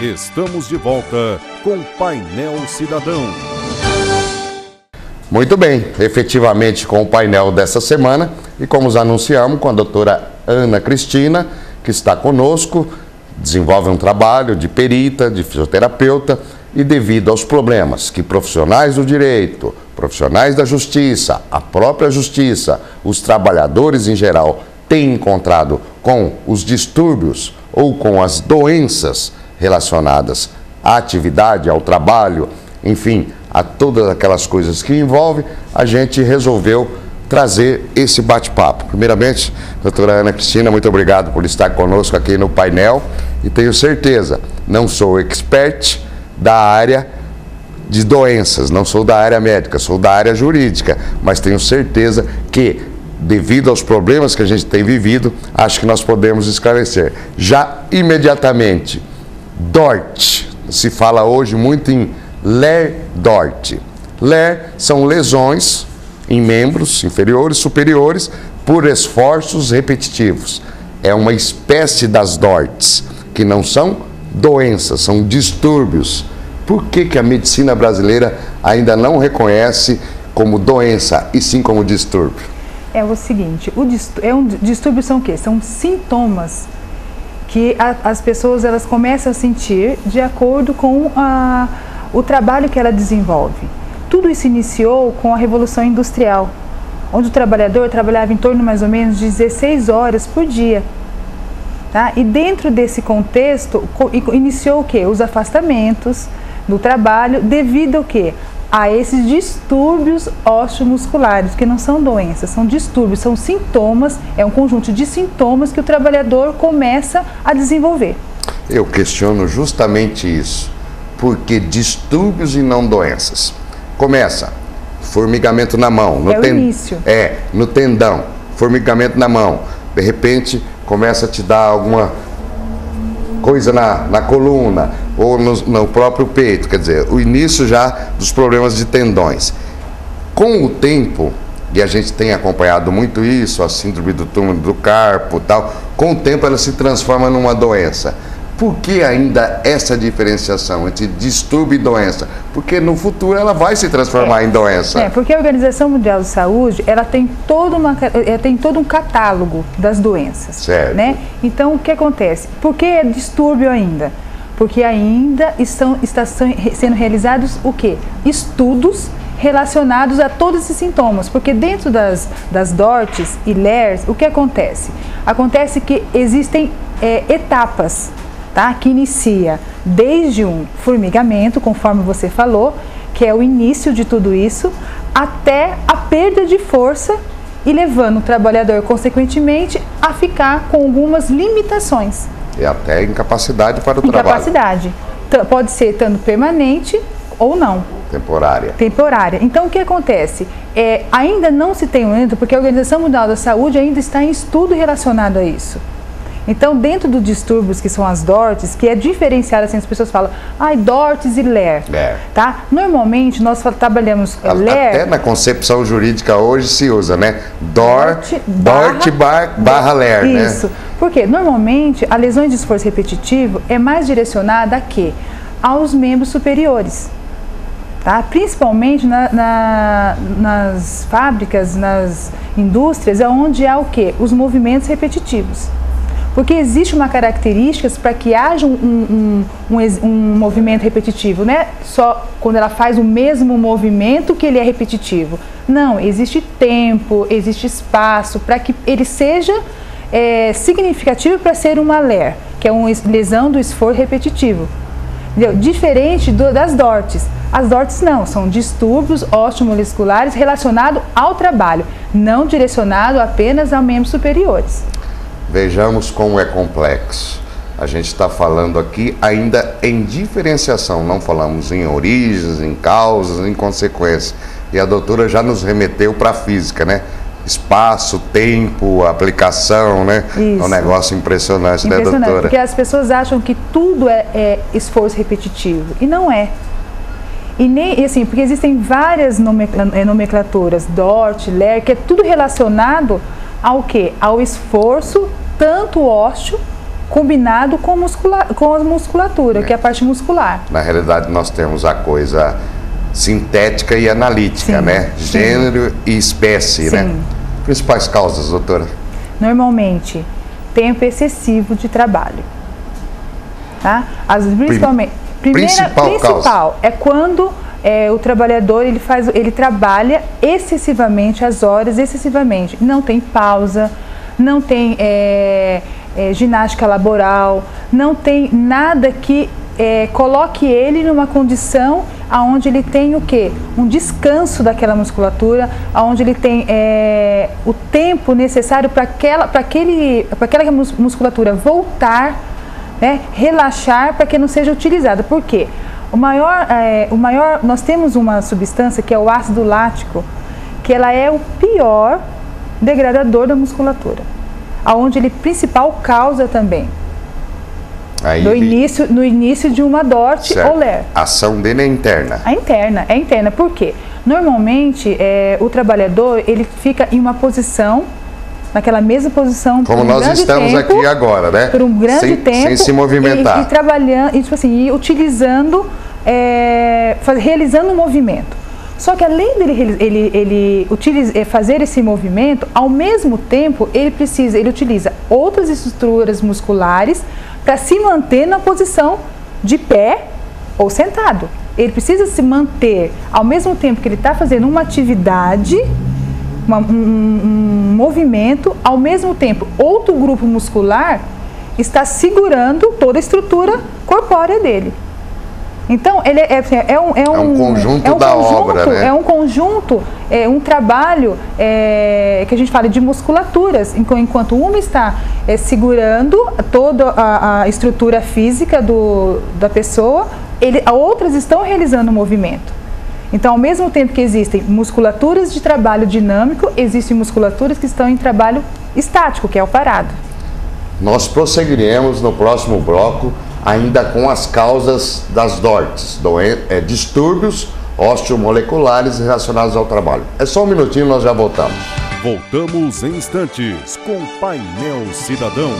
Estamos de volta com Painel Cidadão. Muito bem, efetivamente com o painel dessa semana e como anunciamos com a doutora Ana Cristina, que está conosco, desenvolve um trabalho de perita, de fisioterapeuta e devido aos problemas que profissionais do direito, profissionais da justiça, a própria justiça, os trabalhadores em geral têm encontrado com os distúrbios ou com as doenças relacionadas à atividade, ao trabalho, enfim, a todas aquelas coisas que envolve, a gente resolveu trazer esse bate-papo. Primeiramente, doutora Ana Cristina, muito obrigado por estar conosco aqui no painel e tenho certeza, não sou expert da área de doenças, não sou da área médica, sou da área jurídica, mas tenho certeza que, devido aos problemas que a gente tem vivido, acho que nós podemos esclarecer. Já imediatamente, DORT, se fala hoje muito em LER-DORT. LER são lesões em membros inferiores, superiores, por esforços repetitivos. É uma espécie das DORTs, que não são doenças, são distúrbios. Por que a medicina brasileira ainda não reconhece como doença e sim como distúrbio? É o seguinte, distúrbios são o quê? São sintomas que as pessoas elas começam a sentir de acordo com o trabalho que ela desenvolve. Tudo isso iniciou com a Revolução Industrial, onde o trabalhador trabalhava em torno mais ou menos de 16 horas por dia. Tá? E dentro desse contexto, iniciou o quê? Os afastamentos do trabalho devido ao quê? A esses distúrbios osteomusculares, que não são doenças, são distúrbios, são sintomas, é um conjunto de sintomas que o trabalhador começa a desenvolver. Eu questiono justamente isso, porque distúrbios e não doenças. Começa, formigamento na mão, o início. No tendão, formigamento na mão, de repente começa a te dar alguma coisa na coluna ou no próprio peito, quer dizer, o início já dos problemas de tendões. Com o tempo, e a gente tem acompanhado muito isso, a síndrome do túmulo do carpo e tal, com o tempo ela se transforma numa doença. Por que ainda essa diferenciação entre distúrbio e doença? Porque no futuro ela vai se transformar em doença. Porque a Organização Mundial de Saúde, ela tem todo um catálogo das doenças. Certo. Né? Então, o que acontece? Por que é distúrbio ainda? Porque ainda está sendo realizados o quê? Estudos relacionados a todos esses sintomas. Porque dentro das DORTs e LERs, o que acontece? Acontece que existem etapas. Tá? Que inicia desde um formigamento, conforme você falou, que é o início de tudo isso, até a perda de força e levando o trabalhador, consequentemente, a ficar com algumas limitações. E até incapacidade para o trabalho. Incapacidade. Pode ser tanto permanente ou não. Temporária. Temporária. Então, o que acontece? Ainda não se tem um porque a Organização Mundial da Saúde ainda está em estudo relacionado a isso. Então, dentro dos distúrbios, que são as DORTs, que é diferenciado, assim, as pessoas falam, DORTs e LER, tá? Normalmente, nós trabalhamos LER... Até na concepção jurídica hoje se usa, né? DORT barra LER, né? Isso. Porque, normalmente, a lesão de esforço repetitivo é mais direcionada a quê? Aos membros superiores. Tá? Principalmente nas fábricas, nas indústrias, é onde há o quê? Os movimentos repetitivos. Porque existe uma característica para que haja um movimento repetitivo, não é só quando ela faz o mesmo movimento que ele é repetitivo. Não, existe tempo, existe espaço para que ele seja significativo para ser uma LER, que é uma lesão do esforço repetitivo. Entendeu? Diferente das DORTs. As DORTs não, são distúrbios osteomusculares relacionados ao trabalho, não direcionado apenas a membros superiores. Vejamos como é complexo. A gente está falando aqui ainda em diferenciação, não falamos em origens, em causas, em consequências. E a doutora já nos remeteu para a física, né? Espaço, tempo, aplicação, né? Isso. É um negócio impressionante, né, doutora? Porque as pessoas acham que tudo é esforço repetitivo, e não é. E assim, porque existem várias nomenclaturas, DORT, LER, que é tudo relacionado ao quê? Ao esforço, tanto ósseo combinado com a musculatura, que é a parte muscular. Na realidade, nós temos a coisa sintética e analítica, Sim, né? sim. Gênero e espécie, Sim. né? Principais causas, doutora? Normalmente, tempo excessivo de trabalho. Tá? Principalmente, Principal causa. é quando o trabalhador ele trabalha excessivamente, as horas excessivamente. Não tem pausa, não tem ginástica laboral, não tem nada que coloque ele numa condição onde ele tem o quê? Um descanso daquela musculatura, onde ele tem o tempo necessário para aquela musculatura voltar, né, relaxar, para que não seja utilizada. Por quê? Nós temos uma substância que é o ácido lático, que ela é o pior degradador da musculatura, aonde ele principal causa também. Aí No início de uma DORT certo. ou LER. A ação dele é interna. É interna. Por quê? Normalmente, o trabalhador, ele fica em uma posição, naquela mesma posição, Como por um nós grande estamos tempo, aqui agora, né? por um grande tempo, sem se movimentar. E trabalhando, e, tipo assim, e utilizando, realizando um movimento. Só que além dele fazer esse movimento, ao mesmo tempo ele utiliza outras estruturas musculares para se manter na posição de pé ou sentado. Ele precisa se manter ao mesmo tempo que ele está fazendo uma atividade, um movimento, ao mesmo tempo outro grupo muscular está segurando toda a estrutura corpórea dele. Então, ele é um conjunto da obra, né? É um conjunto, um trabalho que a gente fala de musculaturas, enquanto uma está segurando toda a estrutura física da pessoa, outras estão realizando o movimento. Então, ao mesmo tempo que existem musculaturas de trabalho dinâmico, existem musculaturas que estão em trabalho estático, que é o parado. Nós prosseguiremos no próximo bloco ainda com as causas das DORTs, distúrbios osteomoleculares relacionados ao trabalho. É só um minutinho, nós já voltamos. Voltamos em instantes com Painel Cidadão.